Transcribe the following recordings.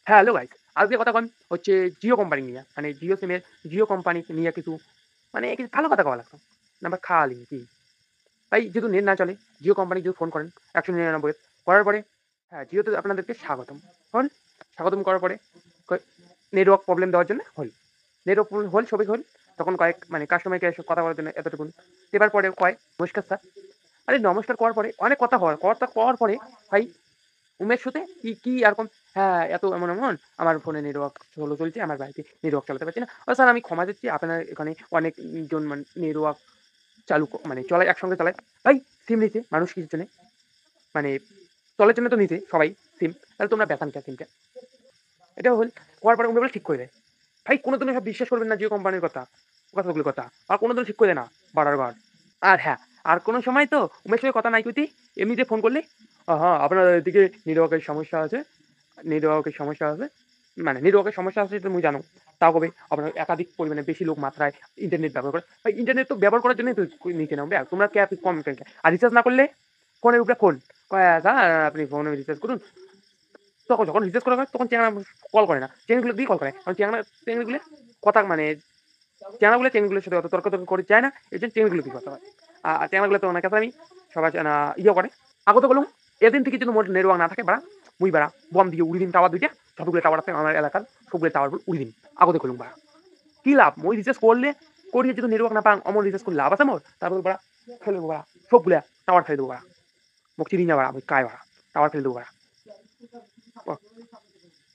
হ্যাঁ, hello guys. আজকে কথা কন হচ্ছে জিও কোম্পানি নিয়া। মানে জিও সিমের জিও কোম্পানি নিয়ে কিছু মানে কিছু ভালো কথা কওয়া লাগতো। নাম্বার খালি কি? ভাই যেহেতু নেট না চলে, জিও কোম্পানি যদি ফোন করেন ১৯৯ করার পরে হ্যাঁ, জিওতে আপনাদেরকে স্বাগতম। হল, স্বাগতম করার পরে কয় নেটওয়ার্ক প্রবলেম দেওয়ার জন্য হল। নেটওয়ার্ক প্রবলেম হল, সবই হল। তখন কয়েক মানে কাস্টমার কেয়ারের সাথে কথা বলার জন্য এতটুকুন। এবার পরে কয়, "নমস্কার স্যার।" আরে নমস্কার করার পরে অনেক কথা হয়। কথা কওয়ার পরে ভাই উমেশ হতে কি এরকম হ্যাঁ, এত এমন, আমার ফোনে নেটওয়ার্ক স্লো চলছে, আমার বাড়িতে নেটওয়ার্ক চালাতে পারছি না। স্যার আমি ক্ষমা চাচ্ছি আপনার এখানে অনেক জন নেটওয়ার্ক চালু মানে চলায় একসঙ্গে চালায়। ভাই সিম নিছে মানুষ কিসের জন্যে? মানে চলার জন্য তো নিছে সবাই সিম। তাহলে তোমরা বেচান কে সিমটা? এটা হল হওয়ার পরে উনি বলে ঠিক করে দেয়। ভাই কোনদিনও সব বিশ্বাস করবেন না জিও কোম্পানির কথাগুলোর কথা। আর কোনদিনও ঠিক করে দেয় না বাড়ার ঘর। আর হ্যাঁ, আর কোন সময় তো উমেশ সঙ্গে কথা নাই কইতি, এমনিতে ফোন করলে, হ্যাঁ, আপনার এদিকে নেটওয়ার্কের সমস্যা আছে। নেটওয়ার্কের সমস্যা আছে। মানে নেটওয়ার্কের সমস্যা আছে তুমি জানো। তাও কবে আপনার একাধিক পরিমাণে বেশি লোক মাত্রায় ইন্টারনেট ব্যবহার করে। ভাই ইন্টারনেট তো ব্যবহার করার জন্যই তো নিচে নামবে। তোমরা কে কম কেন? আর রিচার্জ না করলে ফোনের উপরে ফোন। কয় স্যার আপনি ফোনে রিচার্জ করুন। তখন যখন রিচার্জ করা হয় তখন চ্যাংড়া কল করে না। চ্যাংড়াগুলো দিয়ে কল করে। কারণ চ্যাংড়াগুলো কথা মানে চ্যাংড়াগুলো চ্যাংড়াগুলোর সাথে অত তর্কাতর্কি করে যায় না। এজন্য চ্যাংড়াগুলো দিয়ে কথা হয়। আর চ্যাংড়াগুলো তো অনেক আমি সবাই ইয়ে করে। আগত বলুন এদিন থেকে যদি মোর নেটওয়ার্ক না থাকে বাড়া মুই বাড়া বম দিয়ে উড়ি দিন টাওয়ার দুইটা যতগুলো টাওয়ার আছে আমার এলাকার সবগুলো টাওয়ার উড়ি দিন আগতে কলুম বাড়া কি লাভ মই রিচার্জ করলে করিয়ে যদি নেটওয়ার্ক না পান অমর রিচার্জ করলে লাভ আছে মোর তারপর বাড়া ফেলে দেবো বাড়া সবগুলা টাওয়ার ফেলে দেবো বাড়া মুখ চিনি না বাড়া আমি কায় বাড়া টাওয়ার ফেলে দেবো বাড়া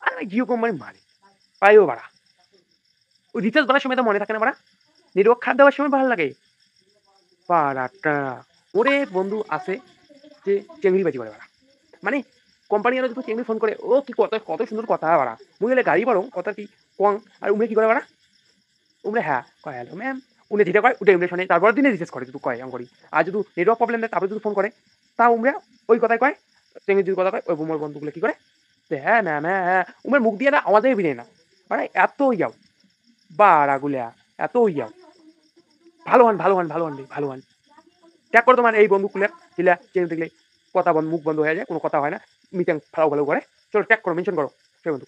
আরে জিও কোম্পানি মারি পাইও বাড়া ওই রিচার্জ করার সময় তো মনে থাকে না বাড়া নেটওয়ার্ক খারাপ দেওয়ার সময় ভালো লাগে বাড়াটা ওরে বন্ধু আছে যে চেংড়িবাজি করে বাড়া মানে কোম্পানি আর যদি চেংড়ি ফোন করে ও কি কত কত সুন্দর কথা বাড়া মুই গেলে গাড়ি বাড়ো কথা কি কং আর উমরে কি করে বাড়া উমরে হ্যাঁ কয় হ্যালো ম্যাম উনি যেটা কয় ওটা উমরে শোনে তারপর দিনে রিচার্জ করে যদি কয় এমন করি আর যদি নেটওয়ার্ক প্রবলেম দেয় তারপরে যদি ফোন করে তা উমরে ওই কথাই কয় চেংড়ি যদি কথা কয় ওই বুমর বন্ধুগুলো কি করে যে হ্যাঁ ম্যাম হ্যাঁ উমের মুখ দিয়ে না আমাদের বিনে না মানে এত ইয়াও বাড়াগুলা এত ইয়াও ভালো হন ত্যাগ করো তোমার এই বন্ধুগুলো যেগুলা চেঞ্জ দেখলে কথা বন্ধ মুখ বন্ধ হয়ে যায় কোনো কথা হয় না মিটিং ভালো করে চলো ত্যাগ করো মেনশন করো সেই বন্ধু